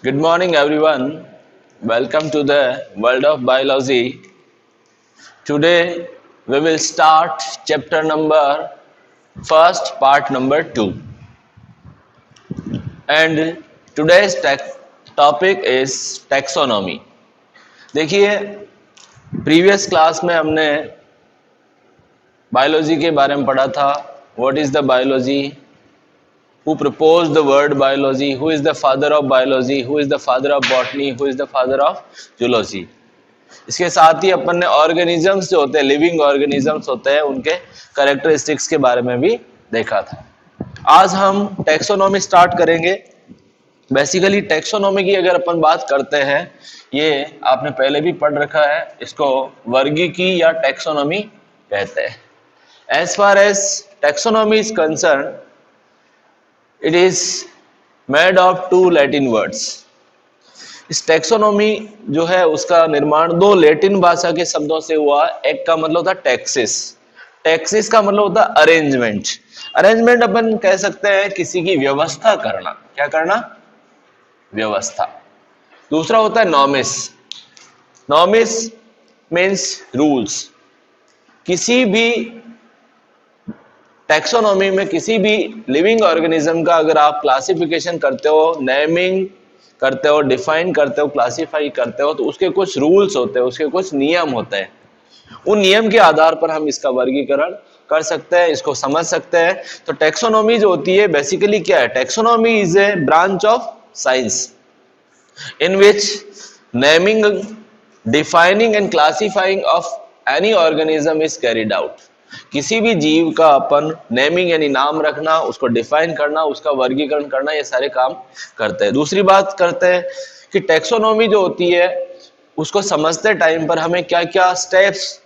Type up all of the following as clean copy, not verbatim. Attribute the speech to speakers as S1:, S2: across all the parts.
S1: Good morning, everyone. Welcome to the world of biology. Today, we will start chapter number first, part number 2. And today's topic is taxonomy. देखिए, previous class में हमने biology के बारे में पढ़ा था. What is the biology? Who proposed the word biology? Who is the father of biology? Who is the father of botany? Who is the father of zoology? इसके साथ ही अपन ने ऑर्गेनिजम्स जो होते हैं, लिविंग ऑर्गेनिजम्स होते हैं, उनके कैरेक्टरिस्टिक्स के बारे में भी देखा था. आज हम टैक्सोनॉमी स्टार्ट करेंगे. बेसिकली टैक्सोनॉमी की अगर अपन बात करते हैं, ये आपने पहले भी पढ़ रखा है, इसको वर्गीकी या टैक्सोनॉमी कहते हैं. As far as taxonomy is concern, it is made of 2 Latin words. इस टैक्सोनॉमी जो है उसका निर्माण 2 लैटिन भाषा के शब्दों से हुआ. एक का मतलब होता टैक्सिस. टैक्सिस का मतलब होता अरेंजमेंट. अरेंजमेंट अपन कह सकते हैं किसी की व्यवस्था करना. क्या करना? व्यवस्था. दूसरा होता है नॉमिस. नॉमिस मीन्स रूल्स. किसी भी टैक्सोनॉमी में किसी भी लिविंग ऑर्गेनिज्म का अगर आप क्लासिफिकेशन करते हो, नेमिंग करते हो, डिफाइन करते हो, क्लासिफाई करते हो, तो उसके कुछ रूल्स होते हैं, उसके कुछ नियम होते हैं. उन नियम के आधार पर हम इसका वर्गीकरण कर सकते हैं, इसको समझ सकते हैं. तो टैक्सोनॉमी जो होती है बेसिकली क्या है? Taxonomy is a branch of science in which naming, defining and classifying of any organism is carried out. किसी भी जीव का अपन नेमिंग यानी नाम रखना, उसको डिफाइन करना, उसका वर्गीकरण करना, ये सारे काम करते हैं. दूसरी बात करते हैं कि टैक्सोनॉमी जो होती है उसको समझते टाइम पर हमें क्या क्या स्टेप्स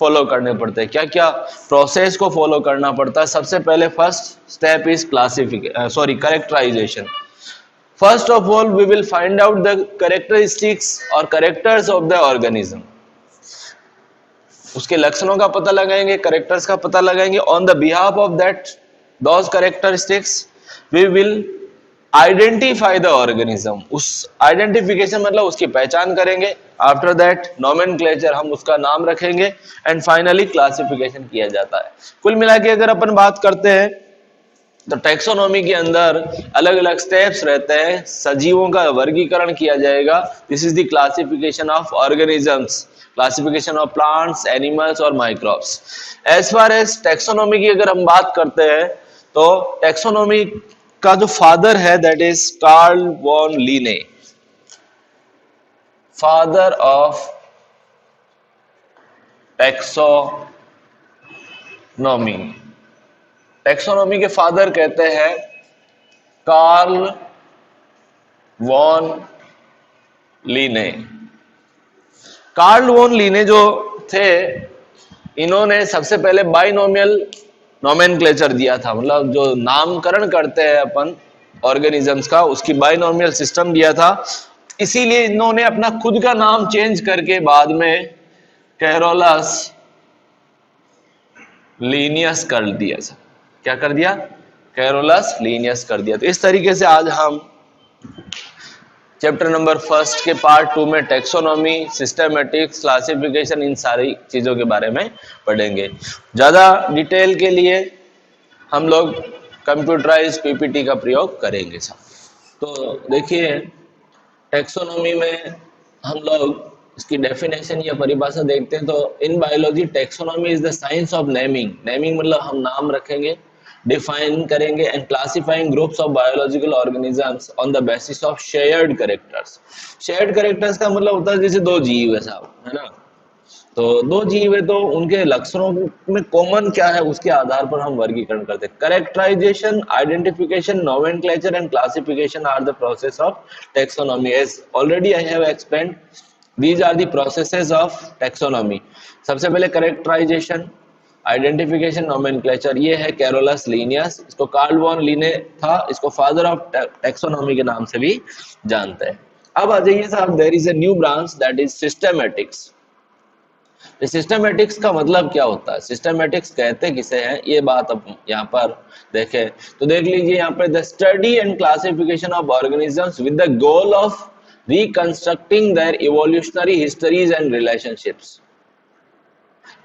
S1: फॉलो करने पड़ते हैं, क्या क्या प्रोसेस को फॉलो करना पड़ता है. सबसे पहले first step is characterization. First of all we will find out the characteristics और कैरेक्टर्स ऑफ द ऑर्गेनिज्म. उसके लक्षणों का पता लगाएंगे, कैरेक्टर्स का पता लगाएंगे. On the behalf of that those characteristics we will identify the organism. उस आइडेंटिफिकेशन मतलब उसकी पहचान करेंगे. आफ्टर दैट नोमेनक्लेचर, हम उसका नाम रखेंगे. एंड फाइनली क्लासिफिकेशन किया जाता है. कुल मिला के अगर अपन बात करते हैं तो टैक्सोनॉमी के अंदर अलग अलग स्टेप्स रहते हैं. सजीवों का वर्गीकरण किया जाएगा. This is the classification of organisms, classification of plants, animals और microbes. As far as taxonomy की अगर हम बात करते हैं तो टैक्सोनॉमी का जो फादर है that is Carl von Linne, father of taxonomy. Taxonomy के फादर कहते हैं Carl von Linne. Carl von Linne जो थे, इन्होंने सबसे पहले बाइनोमियल नोमेनक्लेचर दिया था. मतलब जो नामकरण करते हैं अपन ऑर्गेनिजम्स का, उसकी बाइनोमियल सिस्टम दिया था. इसीलिए इन्होंने अपना खुद का नाम चेंज करके बाद में कैरोलस लीनियस कर दिया. क्या कर दिया? कैरोलस लीनियस कर दिया. तो इस तरीके से आज हम चैप्टर नंबर फर्स्ट के पार्ट 2 में टैक्सोनॉमी, सिस्टमैटिक्स, क्लासिफिकेशन, इन सारी चीजों के बारे में पढ़ेंगे. ज्यादा डिटेल के लिए हम लोग कंप्यूटराइज पीपीटी का प्रयोग करेंगे. तो देखिए, टैक्सोनॉमी में हम लोग इसकी डेफिनेशन या परिभाषा देखते हैं. तो in biology taxonomy is the science of naming. Naming मतलब हम नाम रखेंगे, डिफाइन करेंगे and classifying groups of biological organisms on the basis of shared characters. Shared characters का मतलब होता है जैसे 2 जीव है साहब, है ना. तो 2 जीव है तो उनके लक्षणों में कॉमन क्या है, उसके आधार पर हम वर्गीकरण करते हैं. Characterization, identification, nomenclature and classification are the process of taxonomy. As already I have explained, these are the processes of taxonomy. सबसे पहले कैरेक्टराइजेशन, आइडेंटिफिकेशन, नोमेनक्लेचर, ये है कैरोलस लीनियस. इसको कार्ल वॉन लीने था, इसको फादर ऑफ टैक्सोनॉमी के नाम से भी जानते हैं. अब आ जाइए साहब, there is a new branch that is systematics. Systematics का मतलब क्या होता है, सिस्टमेटिक्स कहते किसे हैं, ये बात अब यहाँ पर देखें तो देख लीजिए यहाँ पे, the study and classification of organisms with the goal of reconstructing their evolutionary histories and relationships.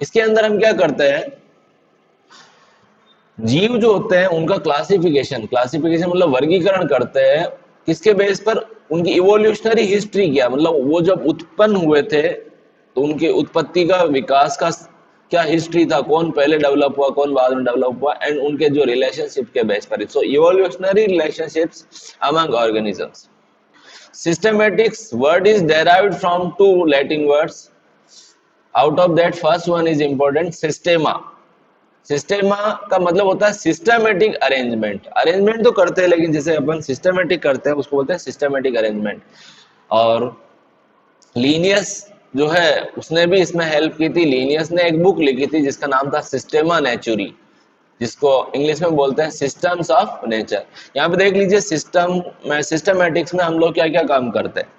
S1: इसके अंदर हम क्या करते हैं, जीव जो होते हैं उनका क्लासिफिकेशन, क्लासिफिकेशन मतलब वर्गीकरण करते हैं, किसके बेस पर, उनकी इवोल्यूशनरी हिस्ट्री क्या, मतलब वो जब उत्पन्न हुए थे तो उनकी उत्पत्ति का, विकास का क्या हिस्ट्री था, कौन पहले डेवलप हुआ, कौन बाद में डेवलप हुआ, एंड उनके जो रिलेशनशिप के बेस पर। So evolutionary relationships among organisms. Systematics word is derived from two Latin words. Out of that, first one is important, systema. सिस्टेमा का मतलब होता है सिस्टमेटिक अरेंजमेंट। अरेंजमेंट तो करते हैं लेकिन जैसे अपन सिस्टमेटिक करते हैं उसको बोलते हैं सिस्टमेटिक अरेंजमेंट। और लीनियस जो है उसने भी इसमें हेल्प की थी। लीनियस ने एक बुक लिखी थी जिसका नाम था सिस्टेमा नेचुरी, जिसको इंग्लिश में बोलते हैं सिस्टम्स ऑफ नेचर। यहाँ पे देख लीजिए सिस्टम में, सिस्टमेटिक्स में हम लोग क्या क्या काम करते हैं।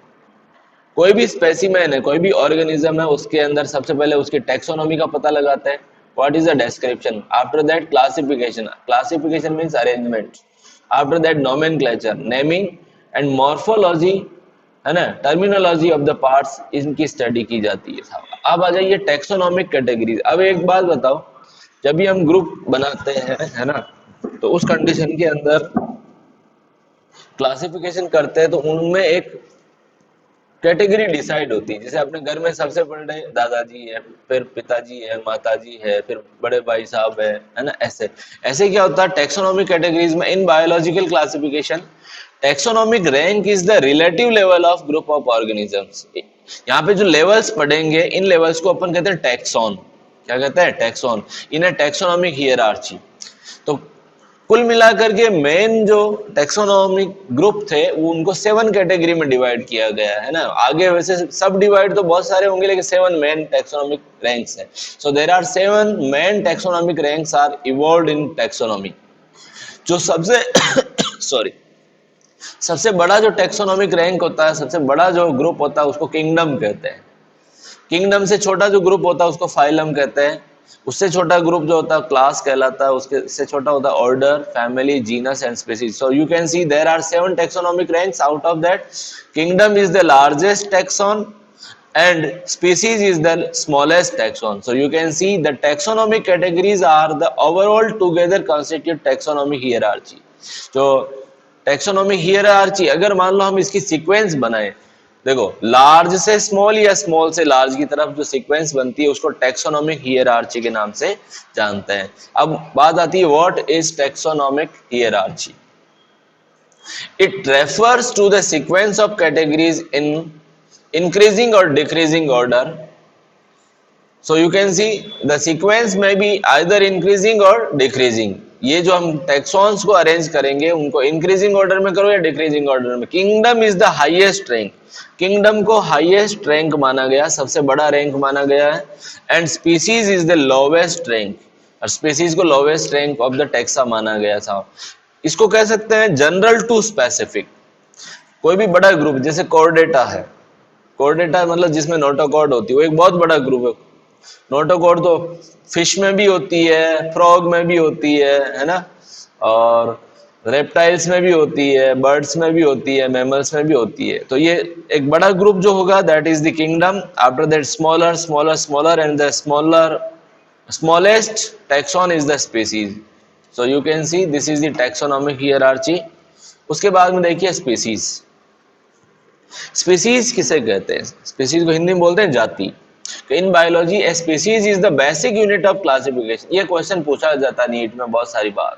S1: कोई भी स्पेसिमेन है, कोई भी ऑर्गेनिज्म है, उसके अंदर सबसे पहले उसकी टैक्सोनॉमी का पता लगाते हैं। What is the description? After that, classification. Classification means arrangement. After that, nomenclature, naming and morphology, है ना, टर्मिनोलॉजी ऑफ द पार्ट्स, इनकी स्टडी की जाती है। अब आ जाइए टैक्सोनॉमिक कैटेगरीज। अब एक बात बताओ, जब भी हम ग्रुप बनाते हैं, है ना, तो उस कंडीशन के अंदर क्लासिफिकेशन करते हैं तो उनमें एक कैटेगरी डिसाइड होती है। जैसे अपने घर में सबसे बड़े दादाजी है, फिर पिताजी है, माताजी है, फिर बड़े भाई साहब है ना, ऐसे ऐसे क्या होता है टैक्सोनॉमिक कैटेगरीज में। In biological classification, taxonomic rank is the relative level of group of organisms. यहाँ पे जो लेवल्स पढ़ेंगे, इन लेवल्स को अपन कहते हैं टैक्सॉन। क्या कहते हैं, टैक्सॉन। इन ए टैक्सोनॉमिक हियरार्ची। तो कुल मिलाकर के मेन जो टैक्सोनॉमिक ग्रुप थे वो उनको 7 कैटेगरी में डिवाइड किया गया है ना। आगे वैसे सब डिवाइड तो बहुत सारे होंगे लेकिन 7 मेन टैक्सोनॉमिक रैंक्स है। So there are 7 main taxonomic ranks are involved in taxonomy. जो सबसे सॉरी सबसे बड़ा जो टैक्सोनॉमिक रैंक होता है, सबसे बड़ा जो ग्रुप होता है उसको किंगडम कहते हैं। किंगडम से छोटा जो ग्रुप होता है उसको फाइलम कहते हैं। उससे छोटा ग्रुप जो होता है क्लास कहलाता है। उसके से छोटा होता है order, family, genus and species. So you can see there are 7 taxonomic ranks. Out of that kingdom is the largest taxon and species is the smallest taxon. So you can see the taxonomic categories are the overall together constitute taxonomic hierarchy. तो taxonomic hierarchy अगर मान लो हम इसकी sequence बनाएं, देखो large से small या small से लार्ज की तरफ जो सीक्वेंस बनती है उसको टैक्सोनॉमिक हियरार्ची के नाम से जानते हैं। अब बात आती है what is taxonomic hierarchy. It refers to the sequence of categories in increasing or decreasing order. So you can see the sequence may be either increasing or decreasing. ये जो हम टैक्सॉन्स को अरेंज करेंगे उनको इंक्रीजिंग ऑर्डर में करो या decreasing order में। Kingdom is the highest rank. Kingdom को हाईएस्ट रैंक माना गया, सबसे बड़ा रैंक माना गया है। And species is the lowest rank, और स्पीसीज को lowest rank of the taxa माना गया था। इसको कह सकते हैं जनरल टू स्पेसिफिक। कोई भी बड़ा ग्रुप जैसे कॉर्डेटा है, कॉर्डेटा मतलब जिसमें नोटोकॉर्ड होती है, वो एक बहुत बड़ा ग्रुप है। नोटोकॉर्ड तो फिश में भी होती है, फ्रॉग में भी होती है ना, और रेप्टाइल्स में भी होती है, बर्ड्स में भी होती है, मैमल्स में भी होती है। तो ये एक बड़ा ग्रुप जो होगा that is the kingdom. After that smaller smaller smaller and the smallest taxon is the species. So you can see this is the taxonomic hierarchy. उसके बाद में देखिए स्पीसीज। स्पीसीज किसे कहते हैं, स्पीसीज को हिंदी में बोलते हैं जाति। In biology a species is the basic unit of classification. ये क्वेश्चन पूछा जाता है नीट में बहुत सारी बार।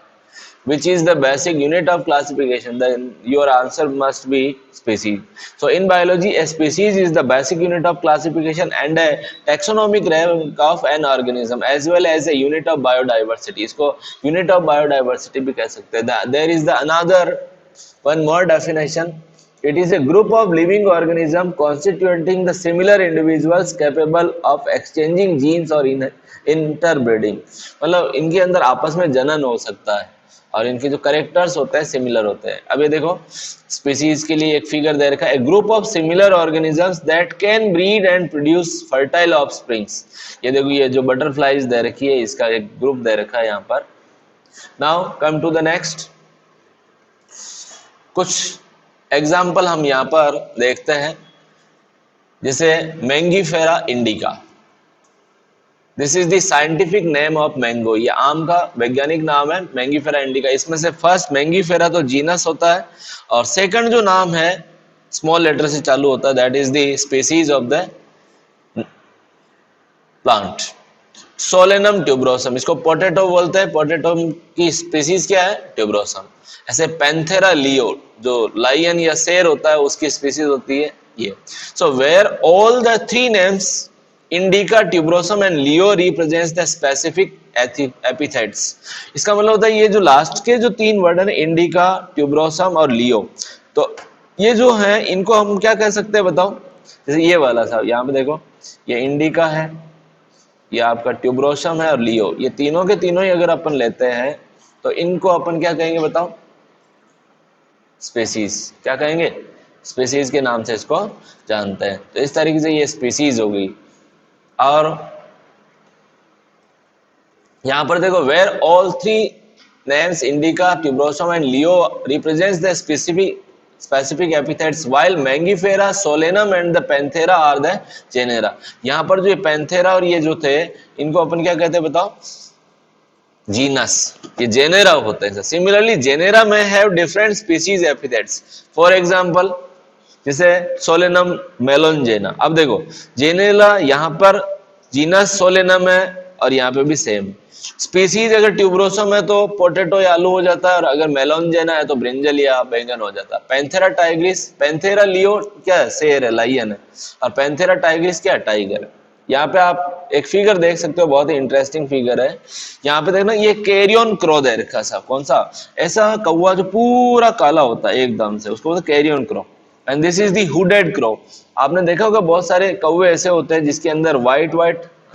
S1: Which is the basic unit of classification? Then your answer must be species. So in biology, a species is the basic unit of classification and a taxonomic rank of an organism, as well as a unit of biodiversity. इसको unit of biodiversity भी कह सकते हैं। There is the another one more definition. It is a group of living organisms constituting the similar individuals capable of exchanging genes or interbreeding. मतलब इनके अंदर आपस में जनन हो सकता है। और इनके जो करेक्टर्स होते हैं सिमिलर होते हैं। अब ये देखो स्पीसीज के लिए एक फिगर दे रखा है, a group of similar organisms that can breed and produce fertile offsprings. ये देखो ये जो बटरफ्लाइज दे रखी है इसका एक ग्रुप दे रखा है यहाँ पर। Now come to the next, कुछ एग्जाम्पल हम यहाँ पर देखते हैं, जैसे mangifera indica, this is the scientific name of mango, ये आम का वैज्ञानिक नाम है मैंगीफेरा इंडिका। इसमें से फर्स्ट मैंगीफेरा तो जीनस होता है, और सेकंड जो नाम है स्मॉल लेटर से चालू होता है, that is the species of the plant. Solanum tuberosum, इसको पोटैटो बोलते हैं, पोटैटो की स्पीसीज क्या है, ट्यूबरोसम। ऐसे पैंथेरा लियो, जो लायन या शेर होता है उसकी स्पीसीज होती है ये। So where all the three names indica, tuberosum and leo represents the specific epithets. इसका मतलब होता है ये जो लास्ट के जो तीन वर्ड है इंडिका, ट्यूबरोसम और लियो, तो ये जो है इनको हम क्या कह सकते हैं बताओ। जैसे ये वाला साहब यहाँ पे देखो, ये इंडिका है, ये आपका ट्यूबरोसम है और लियो, ये तीनों के तीनों ही अगर अपन लेते हैं तो इनको अपन क्या कहेंगे बताओ, स्पीसीज। क्या कहेंगे, स्पीसीज के नाम से इसको जानते हैं। तो इस तरीके से ये स्पीसीज हो गई। और यहां पर देखो where all three names indica, tuberosum and leo represents the specific epithets while mangifera, solanum and the panthera are the genera. यहां पर जो ये पैंथेरा और ये जो थे इनको अपन क्या कहते हैं बताओ, जीनस, ये जेनेरा होते हैं। सिमिलरली जेनेरा में have different species epithets, for example जैसे सोलेनम मेलोनजेना। अब देखो जेनेला यहाँ पर जीनस सोलेनम है और यहाँ पे भी सेम। स्पीसीज अगर ट्यूबरोसम है तो पोटैटो या आलू हो जाता है, और अगर मेलोनजेना है तो ब्रिंजल या बैंगन हो जाता है। पैंथेरा टाइग्रिस, पैंथेरा लियो क्या है, शेर है, लायन है, और पैंथेरा टाइग्रिस क्या है, टाइगर है। यहाँ पे आप एक फिगर देख सकते हो, बहुत ही इंटरेस्टिंग फिगर है। यहाँ पे देखना ये कैरियन क्रो दे रखा सा, कौन सा, ऐसा कौवा जो पूरा काला होता है एकदम से, उसको बोलते carrion crow. And this is the hooded crow. आपने देखा होगा बहुत सारे कौवे ऐसे होते हैं जिसके अंदर व्हाइट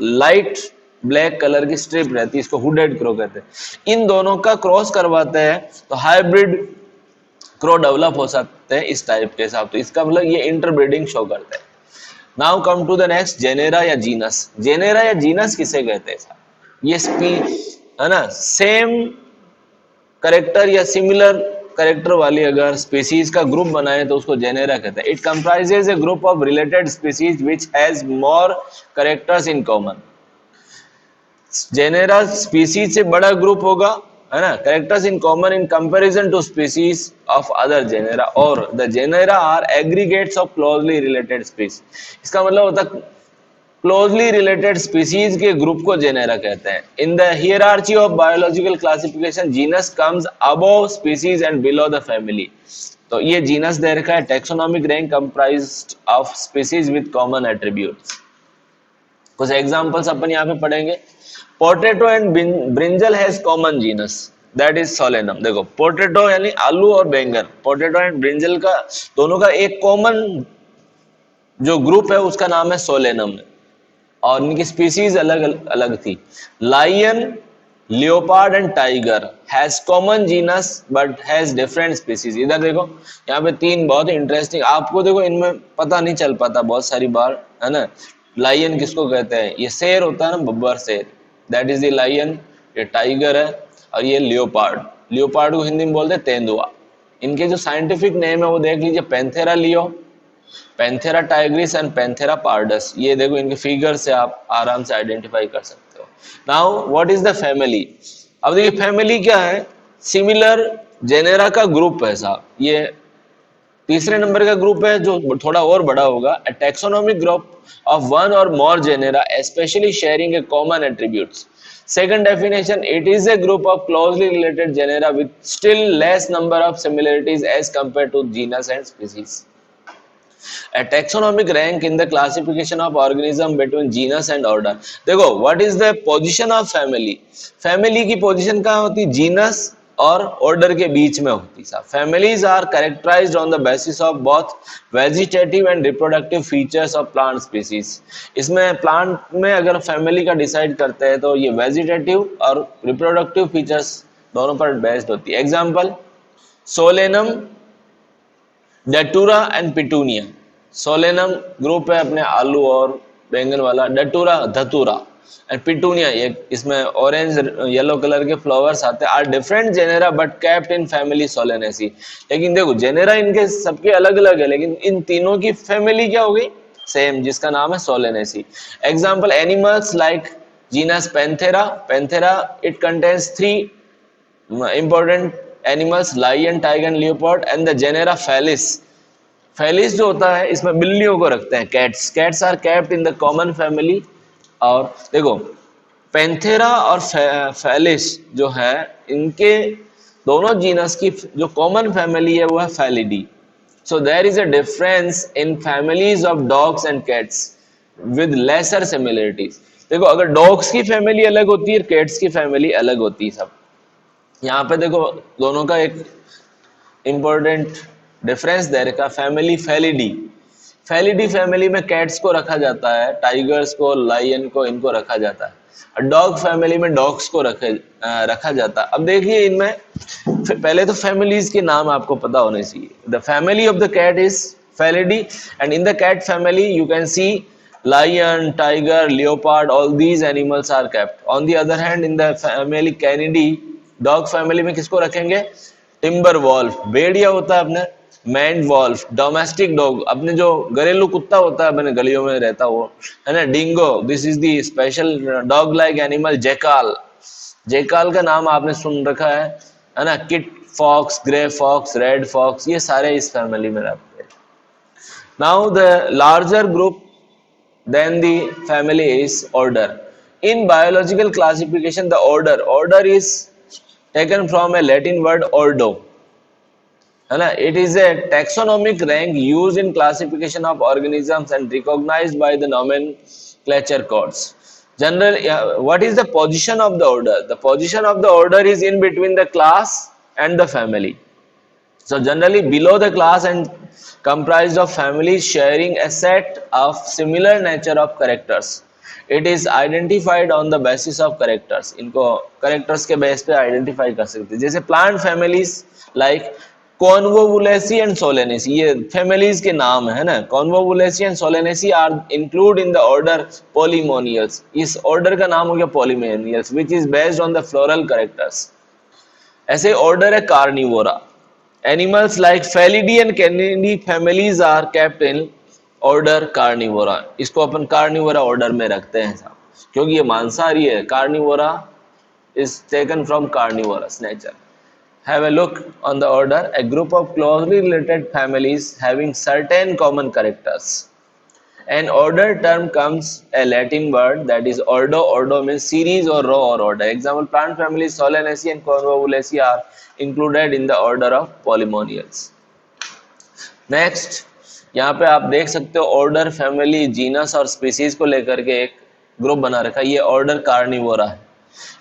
S1: लाइट ब्लैक कलर की स्ट्रिप रहती है, इसको हुडेड क्रो कहते हैं। इन दोनों का क्रॉस करवाते हैं तो हाइब्रिड क्रो डेवलप हो सकते हैं इस टाइप के हिसाब। तो इसका मतलब ये इंटरब्रीडिंग शो करते हैं। Now come to the next, genera या जीनस। जेनेरा या जीनस किसे कहते हैं, ये है ना, सेम करेक्टर या सिमिलर करेक्टर वाली अगर स्पीसीज का ग्रुप बनाए तो उसको जेनेरा कहते हैं। It comprises a group of related species which has more characters in common. Genera species से बड़ा ग्रुप होगा, है ना, characters in common in comparison to species of other genera, और the genera are aggregates of closely related species. इसका मतलब होता है क्लोजली रिलेटेड स्पीसीज के ग्रुप को जेनेरा कहते हैं। In the hierarchy of biological classification genus comes above species and below the family. तो ये जीनस दे रखा है, taxonomic rank comprised of species with common attributes. कुछ एग्जांपल्स अपन यहाँ पे पढ़ेंगे। Potato and brinjal has common genus, that is Solanum. देखो potato यानी आलू और बैंगन, पोटैटो एंड ब्रिंजल का दोनों का एक कॉमन जो ग्रुप है उसका नाम है सोलेनम, और इनकी स्पीसीज अलग अलग थी। Lion, leopard and tiger has common genus but has different species. इधर देखो यहाँ पे तीन बहुत इंटरेस्टिंग, आपको देखो इनमें पता नहीं चल पाता बहुत सारी बार, है ना। लायन किसको कहते हैं, ये शेर होता है ना, बब्बर शेर, दैट इज द लायन। ये टाइगर है, और ये लियोपार्ड, लियोपार्ड को हिंदी में बोलते हैं तेंदुआ। इनके जो साइंटिफिक नेम है वो देख लीजिए, Panthera leo, Panthera Tigris and Panthera pardus. ये देखो इनके फिगर से आप आराम से आइडेंटिफाई कर सकते हो। Now what is the family. अब देखिए फैमिली क्या है, सिमिलर जेनेरा का ग्रुप है साहब। ये तीसरे नंबर का ग्रुप है जो थोड़ा और बड़ा होगा, a taxonomic group of one or more genera specially sharing a common attributes. Second definition, it is a group of closely related genera with still less number of similarities as compared to genus and species. A taxonomic rank in the classification of organism between genus and order. देखो what is the position of family? Family की position कहाँ होती है, genus और order के बीच में होती है। Families are characterized on the basis of both vegetative and reproductive features of plant species. इसमें प्लांट में अगर फैमिली का डिसाइड करते हैं तो ये वेजिटेटिव और रिप्रोडक्टिव फीचर्स दोनों पर बेस्ड होती है। Example Solanum, Datura and Petunia. Solanum group है अपने आलू और बैंगन वाला, डेटूरा धतूरा, एंड पिटूनिया ये इसमें ऑरेंज येलो कलर के फ्लावर्स आते हैं। Are different genera but kept in family solanaceae. लेकिन देखो जेनेरा इनके सबके अलग अलग है, लेकिन इन तीनों की फैमिली क्या हो गई, सेम, जिसका नाम है Solanaceae. Example animals like genus Panthera. Panthera it contains 3 important animals, lion, tiger and leopard, and the genera Felis. Felis जो होता है इसमें बिल्लियों को रखते हैं, cats. Cats are kept in the common family. और देखो पैंथेरा और फेलिस जो है इनके दोनों जीनस की जो कॉमन फैमिली है वो है Felidae. So there is a difference in families of dogs and cats with lesser similarities. देखो अगर डॉग्स की फैमिली अलग होती है, कैट्स की फैमिली अलग होती है सब. यहाँ पे देखो दोनों का एक इंपॉर्टेंट डिफरेंस दे रखा, फैमिली फेलिडी. फेलिडी फैमिली में कैट्स को रखा जाता है, टाइगर्स को, लायन को, इनको रखा जाता है. डॉग फैमिली में डॉग्स को रखा जाता है. अब देखिए इनमें पहले तो फैमिलीज के नाम आपको पता होने चाहिए. The family of the cat is felidae and in the cat family you can see lion, tiger, leopard, all these animals are kept. On the other hand, in the family Canidae, dog family में किसको रखेंगे, timber wolf, भेड़िया होता है अपने, man wolf, domestic dog, अपने जो घरेलू कुत्ता होता है अपने गलियों में रहता वो है ना, dingo, this is the special dog like animal, jackal. Jackal का नाम आपने सुन रखा है ना, kit fox, grey fox, red fox, ये सारे इस फैमिली में रहते हैं. Now the larger group then the family is order. In biological classification the order is taken from a Latin word ordo, है ना. It is a taxonomic rank used in classification of organisms and recognized by the nomenclature codes. What is the position of the order? The position of the order is in between the class and the family. So generally below the class and comprised of families sharing a set of similar nature of characters. It is identified on the basis of characters. इनको characters के base पे identify कर सकते हैं. जैसे plant families like Convolvulaceae and Solanaceae, ये families के नाम है ना. Convolvulaceae and Solanaceae are included in the order Polymonials. इस order का नाम हो गया Polymonials, which is based on the floral characters. ऐसे order है Carnivora. Animals like Felidae and Canidae families are kept in order Carnivora. इसको अपन Carnivora order में रखते हैं साहब, क्योंकि ये मांसाहारी है. Carnivora is taken from carnivorous nature. Have a look on the order. A group of closely related families having certain common characters. An order term comes a Latin word that is ordo. Ordo means series or row or order. Example, plant families Solanaceae and Convolvulaceae are included in the order of Polymonials. Next, यहाँ पे आप देख सकते हो order, family, genus और species को लेकर के एक ग्रुप बना रखा है. ये ऑर्डर कार्निवोरा है.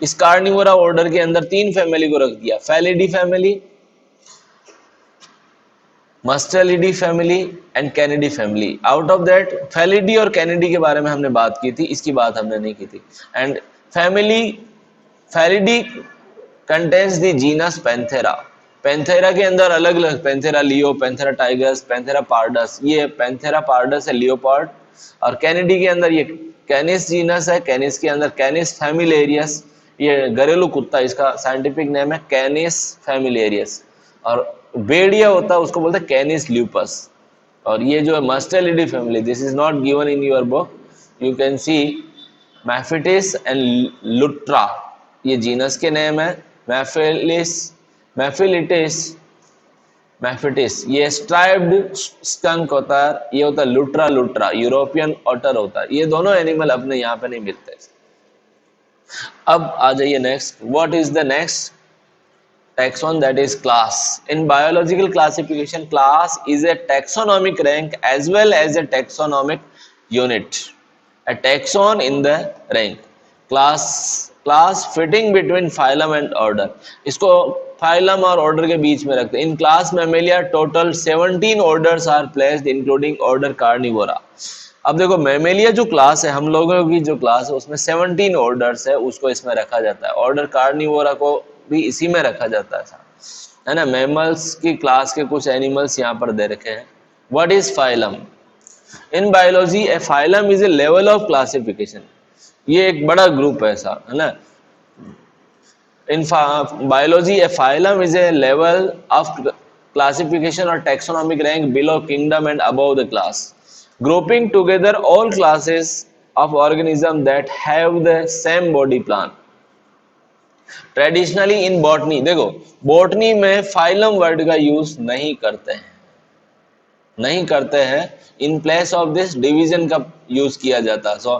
S1: इस कार्निवोरा ऑर्डर के अंदर 3 फैमिली को रख दिया, Felidae family, Mustelidae family and Canidae family. Out of that Felidae और कैनिडी के बारे में हमने बात की थी, इसकी बात हमने नहीं की थी. And family Felidae contains the genus Panthera. Panthera के अंदर अलग अलग, Panthera leo, Panthera tigers, Panthera pardus, ये पैंथेरा पार्डस है लियोपार्ड. और कैनिडी के अंदर ये कैनिस जीनस है, कैनिस के अंदर कैनिस फैमिलेरियस, ये घरेलू कुत्ता, इसका साइंटिफिक नेम है कैनिस फैमिलेरियस. और भेड़िया होता है उसको बोलते हैं कैनिस ल्यूपस. और ये जो है Mustelidae family, this is not given in your book, you can see Mephitis and Lutra, ये जीनस के नेम है. मैफिटिस ये स्ट्राइप्ड स्कंक होता है, ये होता है लुट्रा, यूरोपियन ऑटर होता है. ये दोनों एनिमल अपने यहाँ पे नहीं मिलते. अब आ जाइए next. What is the next taxon? That is class. In biological classification, class is a taxonomic rank as well as a taxonomic unit. A taxon in the rank. Class fitting between phylum and order. इसको phylum और order के बीच में रखते हैं. In class Mammalia, total 17 orders are placed, including order Carnivora. अब देखो Mammalia जो class है, हम लोगों की जो क्लास है उसमें 17 ऑर्डर्स है, उसको इसमें रखा जाता है. ऑर्डर कार्निवोरा को भी इसी में रखा जाता है ना। मैमल्स की क्लास के कुछ एनिमल्स यहाँ पर दे रखे हैं। What is phylum? In biology A phylum is a level of classification. ये एक बड़ा ग्रुप है ऐसा, है ना। In biology, a phylum is a level of classification or taxonomic rank below kingdom and above the class, grouping together all classes of organisms that have the same body plan. Traditionally in botany, देखो botany में phylum word का use नहीं करते हैं। In place of this division का use किया जाता है। So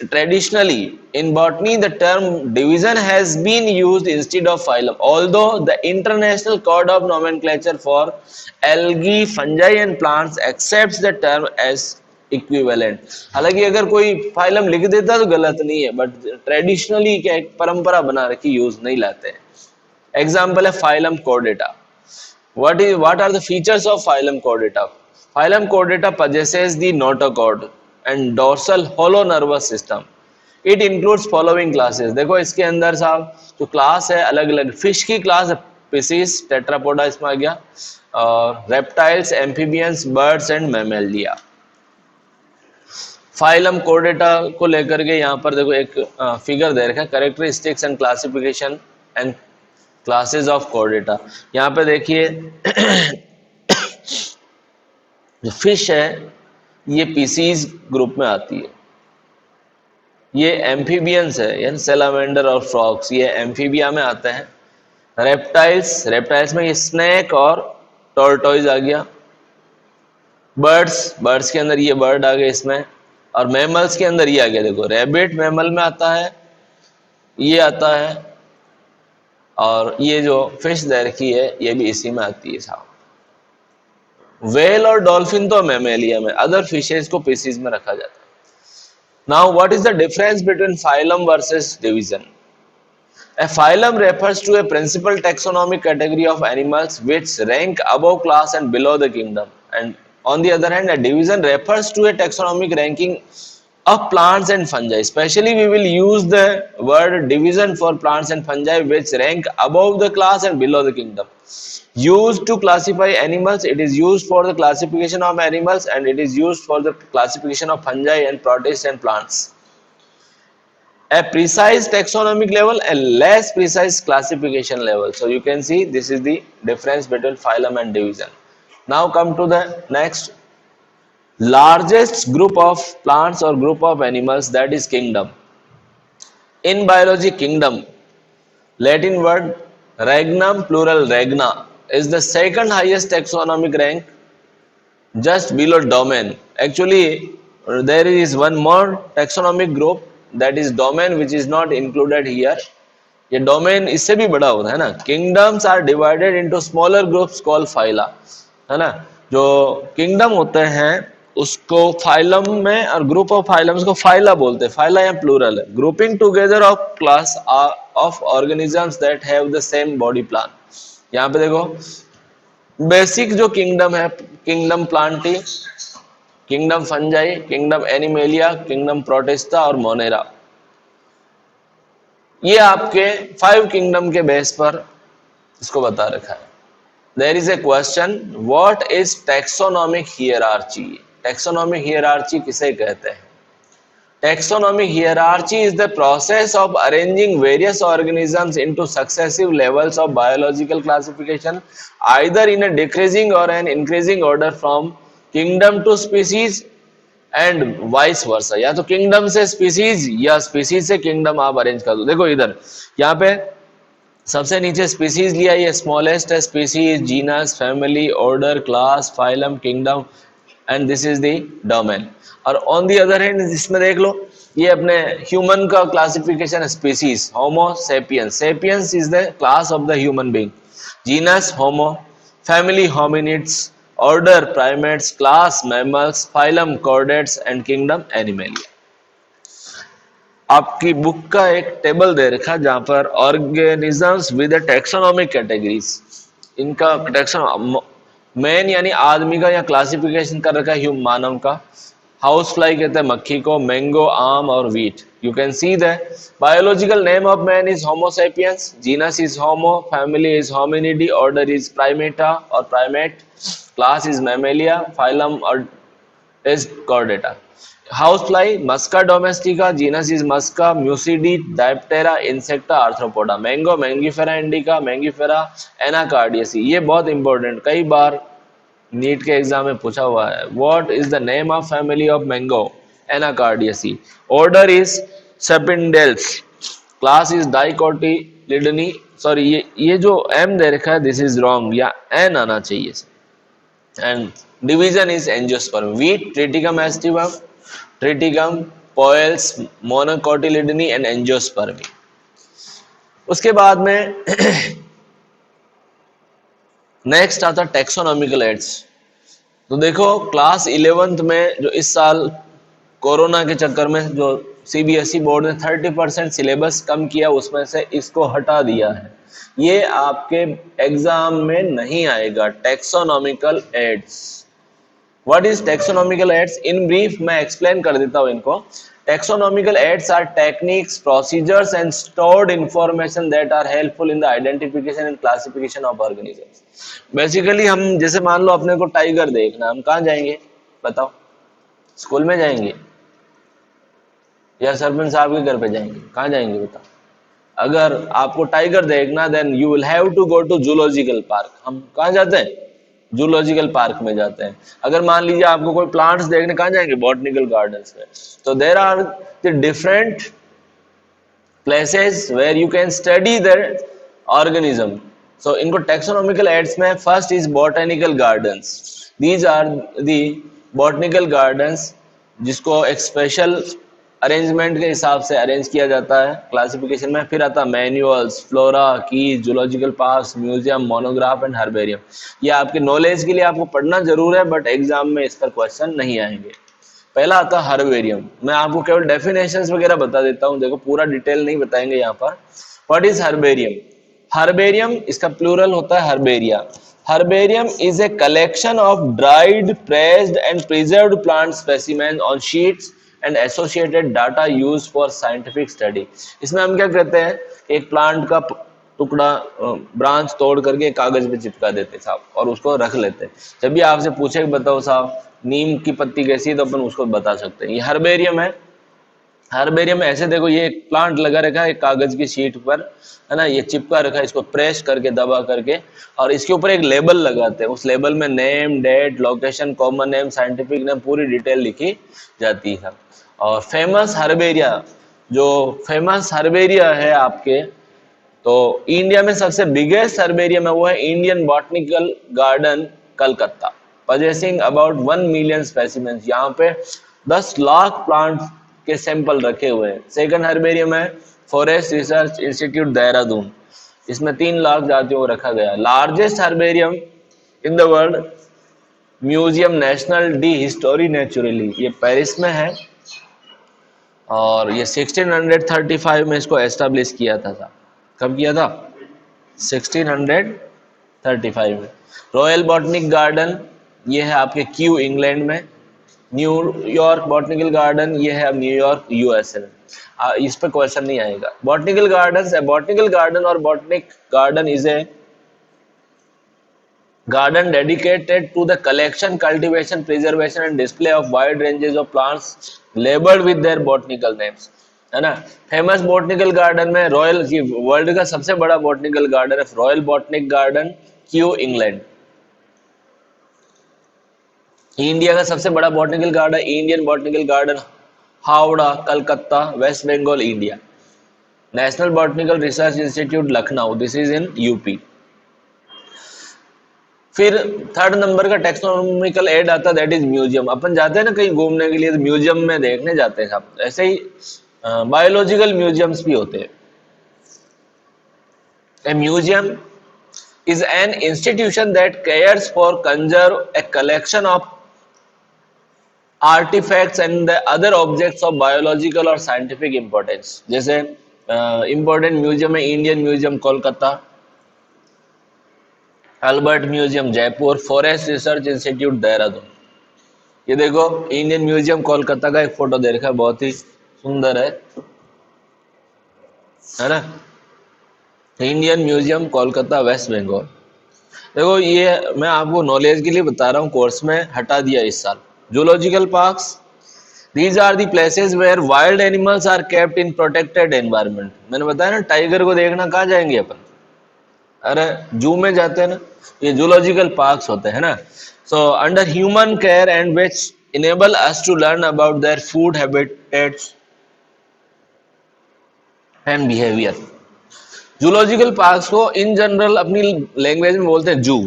S1: traditionally in botany the term division has been used instead of phylum, although the international code of nomenclature for algae, fungi and plants accepts the term as equivalent. हालांकि अगर कोई phylum लिख देता तो गलत नहीं है, बट ट्रेडिशनली क्या एक परंपरा बना रखी, यूज नहीं लाते हैं। एग्जाम्पल है phylum Chordata. What are the features of phylum Chordata? Phylum Chordata possesses the notochord and dorsal hollow nervous system. It includes following classes. देखो इसके अंदर साहब जो क्लास है अलग अलग, फिश की क्लास पिसीस, टेट्रापोडा इसमें आ गया, reptiles, amphibians, birds and Mammalia. Phylum Chordata को लेकर के यहाँ पर देखो एक फिगर दे रखा है, characteristics and classification and classes of Chordata. यहाँ पे देखिए जो फिश है ये पीसीज ग्रुप में आती है, ये एम्फीबियंस है यानी सेलामेंडर और फ्रॉग्स, ये एम्फीबिया में आते हैं। रेप्टाइल्स में ये स्नेक और टॉर्टोइज आ गया। बर्ड्स के अंदर ये बर्ड आ गए इसमें, और मैमल्स के अंदर ये आ गया, देखो रैबिट मैमल में आता है, ये आता है, और ये जो फिश दे रखी है ये भी इसी में आती है साहब। व्हेल और डॉल्फिन तो मैमेलिया में, अदर फिशेज को पीसीज में रखा जाता है। Now what is the difference between phylum versus division? A phylum refers to a principal taxonomic category of animals which rank above class and below the kingdom, and on the other hand a division refers to a taxonomic ranking of plants and fungi. Especially we will use the word division for plants and fungi which rank above the class and below the kingdom. Used to classify animals, it is used for the classification of animals, and it is used for the classification of fungi and protists and plants. A precise taxonomic level, a less precise classification level. So you can see this is the difference between phylum and division. Now come to the next largest group of plants or group of animals, that is kingdom. In biology, kingdom, Latin word regnum, plural regna, is the second highest taxonomic rank, just below domain. Actually there is one more taxonomic group, that is domain, which is not included here. ये domain इससे भी बड़ा होता है ना। Kingdoms are divided into smaller groups called phyla, है ना। जो किंगडम होते हैं उसको फाइलम में, और ग्रुप ऑफ फाइलम्स को फाइला बोलते हैं। फाइला या प्लूरल है, grouping together of class of organisms that have the same body plan. यहाँ पे देखो बेसिक जो किंगडम है, kingdom Plantae, kingdom fungi, kingdom animalia, kingdom protista और मोनेरा, ये आपके 5 किंगडम के बेस पर इसको बता रखा है। There is a question, what is taxonomic hierarchy? Taxonomic hierarchy किसे कहते हैं? Taxonomic hierarchy is the process of arranging various organisms into successive levels of biological classification, either in a decreasing or an increasing order from kingdom to species and vice versa. या तो kingdom से species या species से kingdom आप arrange कर दो। देखो इधर यहाँ पे सबसे नीचे स्पीसीज लिया, ये स्मॉलेस्ट है, species, genus, family, order, class, phylum, kingdom, and this is the domain. और ऑन दी अदर हैंड इसमें देख लो, ये अपने ह्यूमन का क्लासिफिकेशन है, species homo sapiens, sapiens is the class of the human being, genus homo, family hominids, order primates, class mammals, phylum chordates and kingdom animalia. आपकी book का एक table दे रखा है जहां पर ऑर्गेनिजम्स विद टैक्सोनॉमिक कैटेगरीज, इनका taxon man यानी आदमी का या क्लासिफिकेशन कर रखा है मानव का। हाउस फ्लाई कहते हैं मक्खी को, मैंगो, आम और wheat. You can see the biological name of man is Homo sapiens, genus is Homo, family is Hominidae, order is Primata or primate, class is Mammalia, phylum or is Chordata. Housefly Musca domestica, genus is Musca, Mucidae, Diptera, Insecta, Arthropoda. Mango Mangifera indica, Mangifera, Anacardiaceae. ये बहुत important, कई बार NEET के exam में पूछा हुआ है. What is the name of family of mango? Anacardiaceae. Order is Sapindales, class is Dicotyledonae. Sorry, ये जो एम दे रखा है दिस इज रॉन्ग, या एन आना चाहिए. And division is angiosperm. Wheat Triticum aestivum, Triticum, Poales, Monocotyledonae and Angiospermae. उसके बाद में नेक्स्ट आता टेक्सोनॉमिकल एड्स. तो देखो क्लास 11th में जो इस साल कोरोना के चक्कर में जो सीबीएसई बोर्ड ने 30% सिलेबस कम किया, उसमें से इसको हटा दिया है. ये आपके एग्जाम में नहीं आएगा. Taxonomical aids. What is taxonomical aids? In brief मैं एक्सप्लेन कर देता हूं इनको. Taxonomical aids are techniques, procedures and stored information that are helpful in the identification and classification of organisms. Basically हम जैसे मान लो अपने को टाइगर देखना, हम कहाँ जाएंगे बताओ? स्कूल में जाएंगे या सरपंच साहब के घर पे जाएंगे? कहाँ जाएंगे बताओ? अगर आपको टाइगर देखना then you will have to go to zoological park. हम कहाँ जाते हैं? जूलॉजिकल पार्क में जाते हैं. अगर मान लीजिए आपको कोई प्लांट्स देखने, कहाँ जाएंगे? बॉटनिकल गार्डन्स में. तो there are the different places where you can study the organism. So इनको टेक्सोनॉमिकल एड्स में first is botanical gardens. These are the botanical gardens जिसको एक स्पेशल अरेंजमेंट के हिसाब से अरेंज किया जाता है क्लासिफिकेशन में. फिर आता manuals, flora, keys, zoological parks, museum, monograph and herbarium. ये आपके नॉलेज के लिए आपको पढ़ना जरूर है, बट एग्जाम में इस पर क्वेश्चन नहीं आएंगे. पहला आता हर्बेरियम. मैं आपको केवल डेफिनेशंस वगैरह बता देता हूँ, देखो पूरा डिटेल नहीं बताएंगे यहाँ पर. What is herbarium? हर्बेरियम इसका प्लूरल होता है herbaria. Herbarium is a collection of dried, pressed and preserved plant specimens on sheets and associated data used for scientific study. इसमें हम क्या करते हैं, एक प्लांट का टुकड़ा ब्रांच तोड़ करके कागज पे चिपका देते साहब और उसको रख लेते हैं. जब भी आपसे पूछे बताओ साहब नीम की पत्ती कैसी है, तो अपन उसको बता सकते हैं. ये हर्बेरियम है. हर्बेरियम में ऐसे देखो ये एक प्लांट लगा रखा है एक कागज की शीट पर, है ना, ये चिपका रखा है, इसको प्रेस करके दबा करके, और इसके ऊपर एक लेबल लगाते हैं. उस लेबल में name, date, location, common name, scientific name, पूरी डिटेल लिखी जाती है. और फेमस हर्बेरिया, जो फेमस हर्बेरिया है आपके, तो इंडिया में सबसे बिगेस्ट हर्बेरियम है वो है Indian botanical garden Calcutta, possessing about 1 million specimens. यहाँ पे 10 लाख प्लांट के सैंपल रखे हुए हैं. सेकंड हर्बेरियम है फॉरेस्ट रिसर्च इंस्टीट्यूट देहरादून, इसमें 3 लाख जातियों को रखा गया. Largest herbarium in the world museum national D history naturally, ये पेरिस में है और ये 1635 में इसको एस्टेब्लिश किया था. कब किया था? 1635 में. रॉयल बॉटनिक गार्डन ये है आपके क्यू इंग्लैंड में. न्यूयॉर्क बॉटनिकल गार्डन ये है अब न्यूयॉर्क यूएसए में. इस पे क्वेश्चन नहीं आएगा. बॉटनिकल गार्डन और botanic garden is a garden dedicated to the collection, cultivation, preservation and display of wide ranges of plants labeled with their botanical names, है ना. फेमस बॉटनिकल गार्डन में royal की वर्ल्ड का सबसे बड़ा बॉटनिकल गार्डन है royal botanic garden Kew England. India का सबसे बड़ा botanical garden Indian botanical garden Howrah Calcutta West Bengal India. National botanical research institute Lucknow, this is in UP. फिर थर्ड नंबर का टेक्सोनॉमिकल एड आता, दैट इज म्यूजियम. अपन जाते हैं ना कहीं घूमने के लिए, तो म्यूजियम में देखने जाते हैं सब. ऐसे ही बायोलॉजिकल म्यूजियम्स भी होते हैं. ए museum is an institution that cares for conserve a collection of artifacts and the other objects of biological or scientific importance. जैसे important म्यूजियम है Indian museum Kolkata, Albert museum Jaipur, forest research institute Dehradun. ये देखो Indian museum Kolkata का एक photo दे रखा है, बहुत ही सुंदर है. है ना। Indian museum Kolkata West Bengal. देखो ये मैं आपको नॉलेज के लिए बता रहा हूँ, कोर्स में हटा दिया इस साल। Zoological parks, these are the places where wild animals are kept in protected environment. मैंने बताया ना, टाइगर को देखना कहाँ जाएंगे अपन, अरे जू में जाते हैं ना, ये जूलॉजिकल पार्क्स होते हैं ना। So under human care and which enable us to learn about their food habitats and behaviour. Zoological parks को इन जनरल अपनी लैंग्वेज में बोलते हैं जू।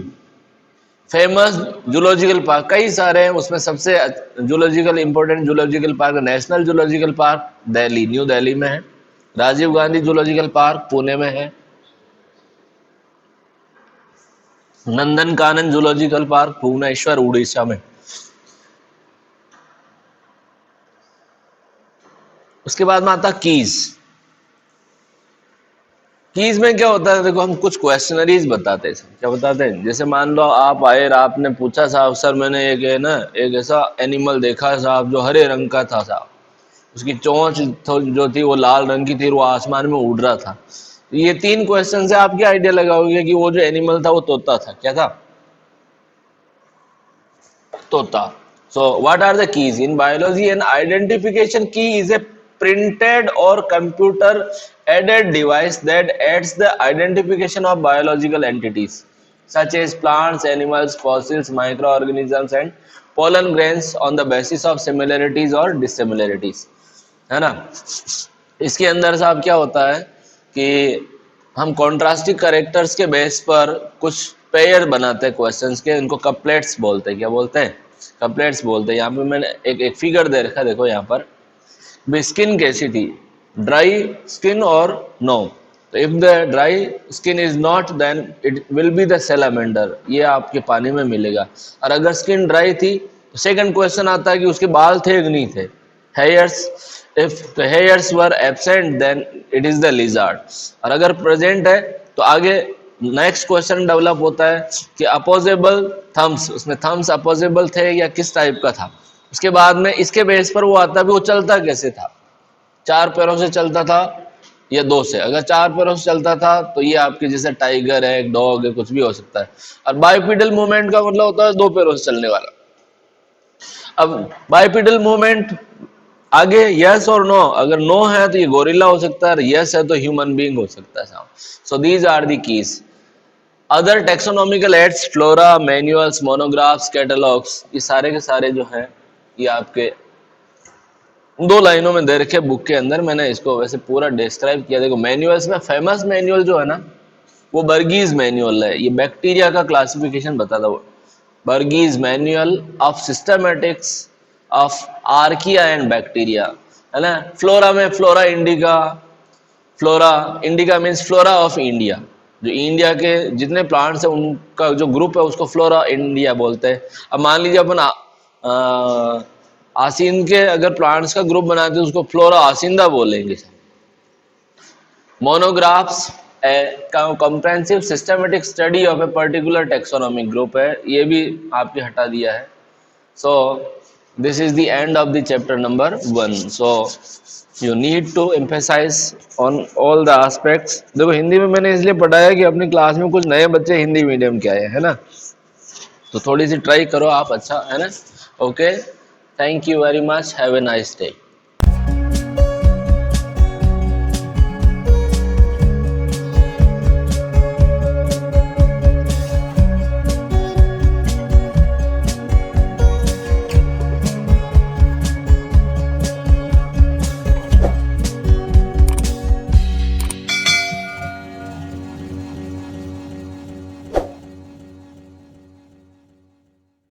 S1: फेमस जूलॉजिकल पार्क कई सारे हैं, उसमें सबसे zoological important zoological park national zoological park Delhi, new Delhi में है। राजीव गांधी जूलॉजिकल पार्क पुणे में है। नंदन कानन जूलॉजिकल पार्क भुवनेश्वर उड़ीसा में। उसके बाद में आता कीज। कीज में क्या होता है, देखो हम कुछ क्वेश्चनरीज बताते हैं। क्या बताते हैं, जैसे मान लो आप आए और आपने पूछा साहब सर मैंने एक है ना एक ऐसा एनिमल देखा साहब जो हरे रंग का था साहब, उसकी चोंच जो थी वो लाल रंग की थी, वो आसमान में उड़ रहा था। ये 3 क्वेश्चन से आप क्या आइडिया लगाओगे कि वो जो एनिमल था वो तोता था। क्या था, तोता। So what are the keys in biology? An identification key is a printed or computer aided device that aids the identification of biological entities such as plants, animals, fossils, microorganisms and pollen grains on the basis of similarities or dissimilarities, है ना। इसके अंदर साहब क्या होता है कि हम कॉन्ट्रास्टिंग कैरेक्टर्स के बेस पर कुछ पेयर बनाते हैं क्वेश्चंस के, इनको कपलेट्स बोलते हैं। क्या बोलते हैं, कपलेट्स बोलते हैं। यहाँ पे मैंने एक फिगर दे रखा है, देखो यहाँ पर स्किन कैसी थी, ड्राई स्किन और नो। तो if the dry skin is not then it will be the salamander, ये आपके पानी में मिलेगा। और अगर स्किन ड्राई थी तो सेकंड क्वेश्चन आता है कि उसके बाल थे कि नहीं थे, hairs. If the hairs were absent then it is the lizard. और अगर प्रेजेंट है तो आगे नेक्स्ट क्वेश्चन डेवलप होता है कि अपोजेबल थम्स, उसमें थम्स अपोजेबल थे या किस टाइप का था। उसके बाद में इसके बेस पर वो आता है वो चलता कैसे था, 4 पैरों से चलता था या 2 से। अगर 4 पैरों से चलता था तो ये आपके जैसे टाइगर है, डॉग है, कुछ भी हो सकता है। और बाइपिडल मूवमेंट का मतलब होता है 2 पैरों से चलने वाला। अब बाइपिडल मूवमेंट आगे यस और नो, अगर नो है तो ये गोरिल्ला हो सकता है, यस है तो ह्यूमन बीइंग हो सकता है। So these are the keys. Other taxonomical aids, flora, manuals, monographs, catalogues, ये सारे के सारे जो हैं ये आपके 2 लाइनों में दे रखे बुक के अंदर। मैंने इसको वैसे पूरा डिस्क्राइब किया। देखो मैनुअल्स में फेमस मैनुअल जो है ना वो बर्गीज मैनुअल है, ये बैक्टीरिया का क्लासिफिकेशन बताता है। Bergey's manual of systematics of Archaea and Bacteria, है ना। फ्लोरा में Flora Indica, Flora Indica means flora of India, जो इंडिया के जितने प्लांट्स हैं उनका जो ग्रुप है उसको फ्लोरा इंडिया बोलते हैं। अब मान लीजिए अपन आसीन के अगर प्लांट्स का ग्रुप बनाते हैं उसको फ्लोरा आसिंदा बोलेंगे। Monographs comprehensive systematic study of a particular taxonomic group है, ये भी आपने हटा दिया है। So this is the end of the chapter number 1। So you need to emphasize on all the aspects. देखो हिंदी में मैंने इसलिए पढ़ाया कि अपनी क्लास में कुछ नए बच्चे हिंदी मीडियम के आए हैं ना, तो थोड़ी सी ट्राई करो आप, अच्छा है ना। Okay, thank you very much, have a nice day.